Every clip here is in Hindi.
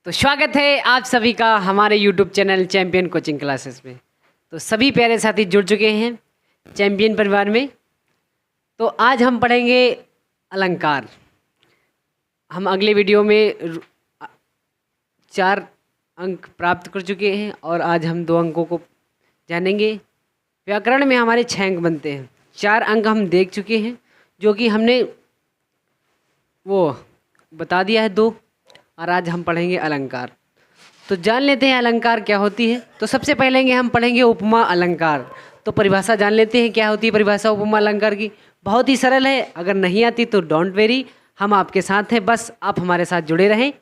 तो स्वागत है आप सभी का हमारे YouTube channel champion coaching classes में। तो सभी प्यारे साथी जुड़ चुके हैं चैंपियन परिवार में। तो आज हम पढ़ेंगे अलंकार। हम अगले वीडियो में 4 अंक प्राप्त कर चुके हैं और आज हम 2 अंकों को जानेंगे। व्याकरण में हमारे 6 अंक बनते हैं। 4 अंक हम देख चुके हैं जो कि हमने वो बता दिया है 2, और आज हम पढ़ेंगे अलंकार। तो जान लेते हैं अलंकार क्या होती है। तो सबसे पहले हम पढ़ेंगे उपमा अलंकार। तो परिभाषा जान लेते हैं क्या होती है परिभाषा उपमा अलंकार की। बहुत ही सरल है, अगर नहीं आती तो डोंट वेरी, हम आपके साथ हैं, बस आप हमारे साथ जुड़े रहें।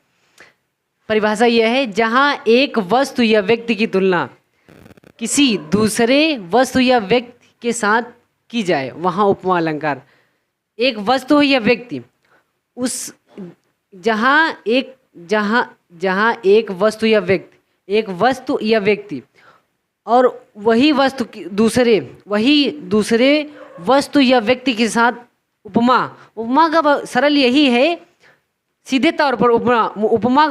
परिभाषा यह है, जहाँ एक वस्तु या व्यक्ति की तुलना किसी दूसरे वस्तु या व्यक्ति के साथ की जाए वहाँ उपमा अलंकार। एक वस्तु हो या व्यक्ति, उस जहाँ एक वस्तु या व्यक्ति और वही दूसरे वस्तु या व्यक्ति के साथ उपमा का सरल यही है, सीधे तौर पर उपमा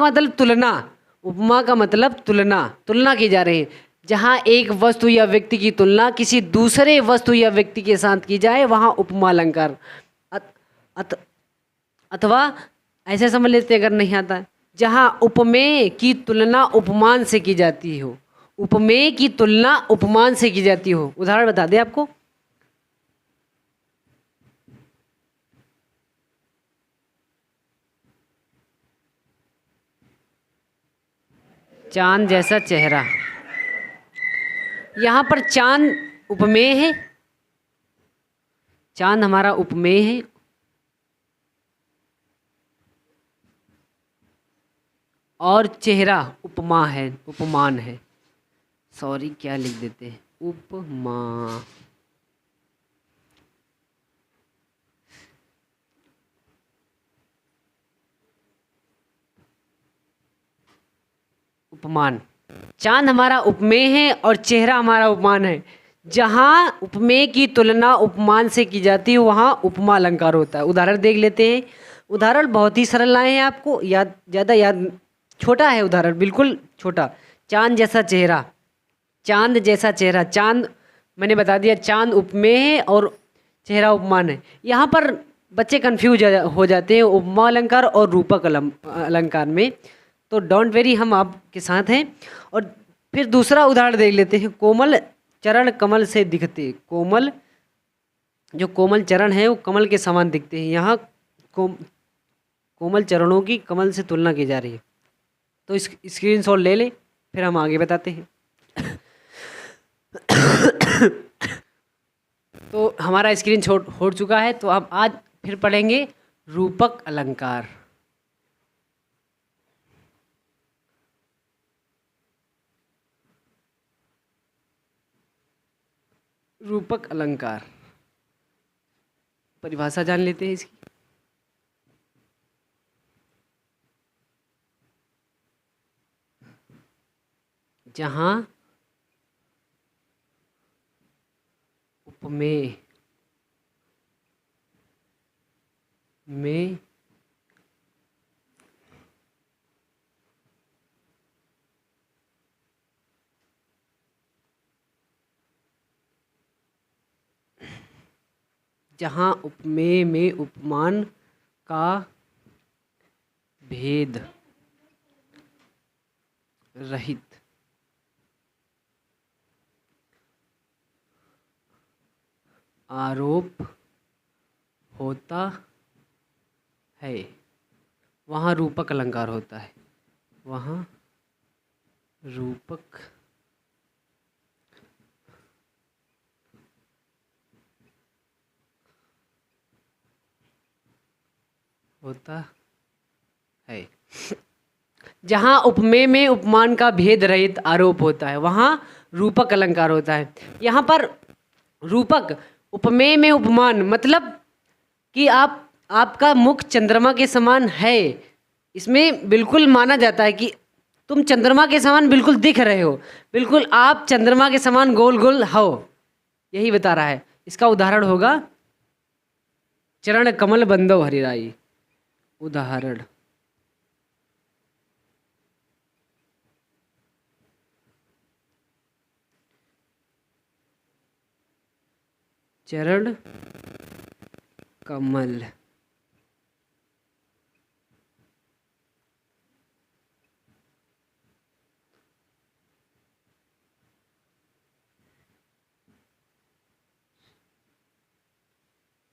का मतलब तुलना की जा रही है। जहाँ एक वस्तु या व्यक्ति की तुलना किसी दूसरे वस्तु या व्यक्ति के साथ की जाए वहाँ उपमा अलंकार। अथवा ऐसे समझ लेते अगर नहीं आता है, जहाँ उपमेय की तुलना उपमान से की जाती हो। उपमेय की तुलना उपमान से की जाती हो। उदाहरण बता दें आपको। चांद जैसा चेहरा, यहाँ पर चांद उपमेय है, चांद हमारा उपमेय है और चेहरा उपमान है। सॉरी, क्या लिख देते हैं, उपमा। उपमान। चांद हमारा उपमेय है और चेहरा हमारा उपमान है। जहाँ उपमेय की तुलना उपमान से की जाती है वहाँ उपमा अलंकार होता है। उदाहरण देख लेते हैं। उदाहरण बहुत ही सरल लाए हैं, आपको ज़्यादा याद छोटा है उदाहरण, बिल्कुल छोटा। चांद जैसा चेहरा, चांद मैंने बता दिया, चांद उपमेय है और चेहरा उपमान है। यहाँ पर बच्चे कंफ्यूज हो जाते हैं उपमा अलंकार और रूपक अलंकार में। तो डोंट वेरी, हम आपके साथ हैं। और फिर दूसरा उदाहरण देख लेते हैं। कोमल चरण कमल से दिखते। जो कोमल चरण है वो कमल के समान दिखते हैं। यहाँ कोमल चरणों की कमल से तुलना की जा रही है। तो इस स्क्रीनशॉट ले लें, फिर हम आगे बताते हैं। तो हमारा स्क्रीनशॉट हो चुका है। तो अब आज फिर पढ़ेंगे रूपक अलंकार। रूपक अलंकार परिभाषा जान लेते हैं इसकी। जहाँ उपमेय में उपमान का भेद रहित आरोप होता है वहाँ रूपक अलंकार होता है। वहाँ रूपक होता है। जहाँ उपमेय में उपमान का भेद रहित आरोप होता है वहाँ रूपक अलंकार होता है। यहाँ पर रूपक, उपमेय में उपमान मतलब कि आपका मुख चंद्रमा के समान है। इसमें बिल्कुल माना जाता है कि तुम चंद्रमा के समान बिल्कुल दिख रहे हो, बिल्कुल आप चंद्रमा के समान गोल गोल हो, यही बता रहा है। इसका उदाहरण होगा चरण कमल बंदो हरिराई। उदाहरण चरण कमल।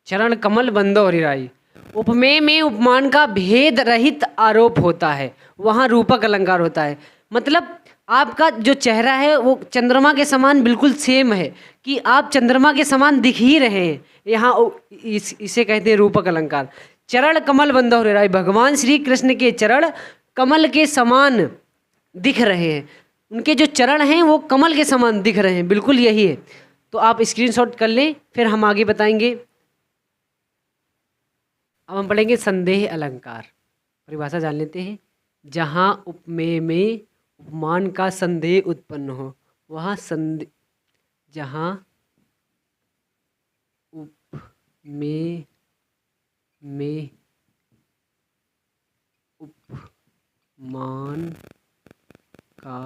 चरण कमल बंदो हरिराई। उपमेय में उपमान का भेद रहित आरोप होता है, वहाँ रूपक अलंकार होता है। मतलब आपका जो चेहरा है वो चंद्रमा के समान बिल्कुल सेम है, कि आप चंद्रमा के समान दिख ही रहे हैं, यहाँ इसे कहते हैं रूपक अलंकार। चरण कमल बंदो हरिराई, भगवान श्री कृष्ण के चरण कमल के समान दिख रहे हैं, उनके जो चरण हैं वो कमल के समान दिख रहे हैं, बिल्कुल यही है। तो आप स्क्रीनशॉट कर लें, फिर हम आगे बताएंगे। अब हम पढ़ेंगे संदेह अलंकार। परिभाषा जान लेते हैं। जहाँ उपमेय में उपमान का संदेह उत्पन्न हो, वहाँ जहाँ उपमेय में उपमान का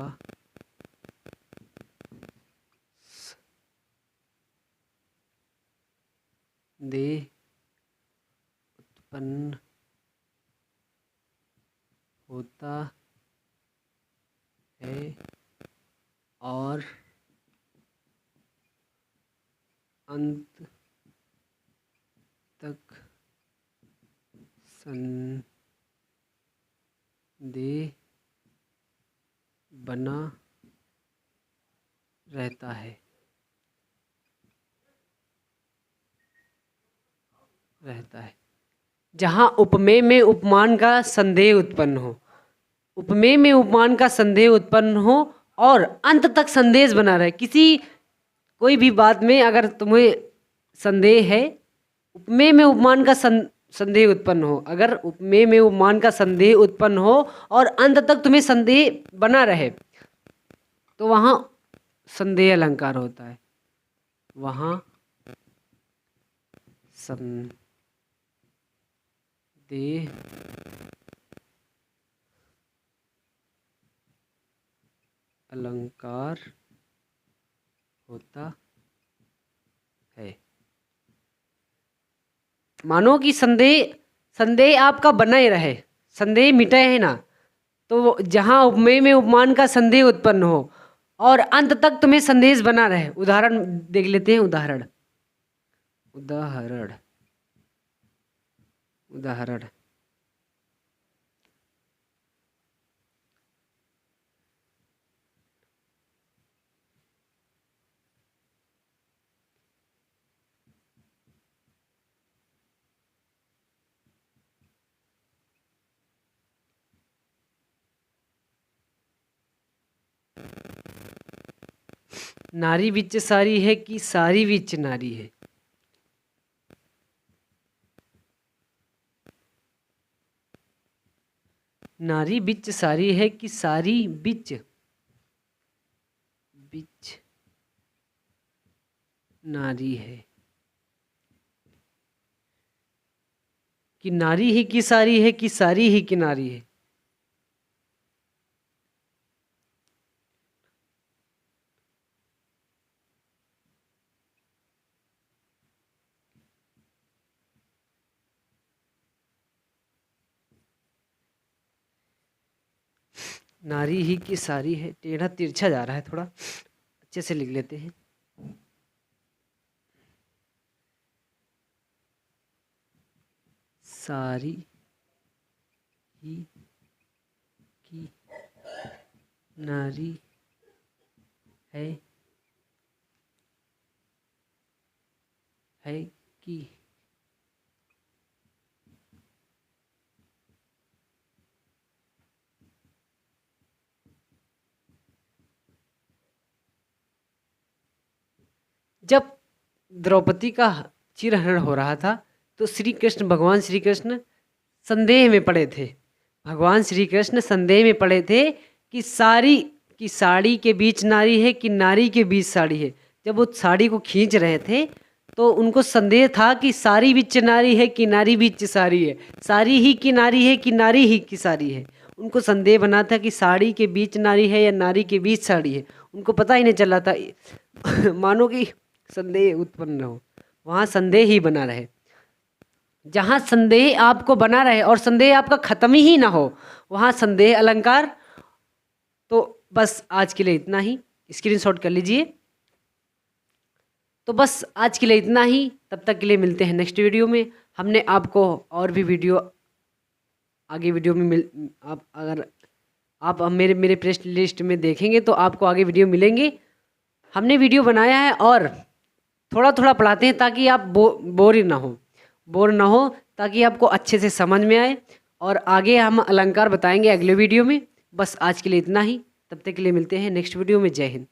संदेह उत्पन्न होता है और अंत तक संदेह बना रहता है, जहाँ उपमेय में उपमान का संदेह उत्पन्न हो, उपमेय में उपमान का संदेह उत्पन्न हो और अंत तक संदेह बना रहे। कोई भी बात में अगर तुम्हें संदेह है, उपमेय में उपमान का संदेह उत्पन्न हो, अगर उपमेय में उपमान का संदेह उत्पन्न हो और अंत तक तुम्हें संदेह बना रहे, तो वहाँ संदेह अलंकार होता है, वहाँ संदेह अलंकार होता है। मानो कि संदेह आपका बना ही रहे, संदेह मिटे है ना, तो जहाँ उपमेय में उपमान का संदेह उत्पन्न हो और अंत तक तुम्हें संदेश बना रहे। उदाहरण देख लेते हैं। उदाहरण नारी विच सारी है कि सारी विच नारी है। नारी बिच सारी है कि सारी बिच नारी है, कि नारी ही की सारी है कि सारी ही की नारी है। नारी ही की सारी है, टेढ़ा तिरछा जा रहा है, थोड़ा अच्छे से लिख लेते हैं। सारी ही की नारी है कि जब द्रौपदी का चिरहरण हो रहा था तो भगवान श्री कृष्ण संदेह में पड़े थे। भगवान श्री कृष्ण संदेह में पड़े थे कि साड़ी की साड़ी के बीच नारी है कि नारी के बीच साड़ी है। जब वो साड़ी को खींच रहे थे तो उनको संदेह था कि सारी बीच नारी है कि नारी बीच साड़ी है, सारी ही की नारी है कि नारी ही की साड़ी है। उनको संदेह बना था कि साड़ी के बीच नारी है या नारी के बीच साड़ी है, उनको पता ही नहीं चला था। मानो कि संदेह उत्पन्न हो। वहाँ संदेह ही बना रहे। जहाँ संदेह आपको बना रहे और संदेह आपका खत्म ही ना हो, वहाँ संदेह अलंकार। तो बस आज के लिए इतना ही, स्क्रीनशॉट कर लीजिए। तो बस आज के लिए इतना ही, तब तक के लिए मिलते हैं नेक्स्ट वीडियो में। हमने आपको और भी वीडियो आगे वीडियो में अगर आप मेरे प्ले लिस्ट में देखेंगे तो आपको आगे वीडियो मिलेंगे। हमने वीडियो बनाया है और थोड़ा थोड़ा पढ़ाते हैं ताकि आप बोर ना हो, ताकि आपको अच्छे से समझ में आए। और आगे हम अलंकार बताएंगे अगले वीडियो में। बस आज के लिए इतना ही, तब तक के लिए मिलते हैं नेक्स्ट वीडियो में। जय हिंद।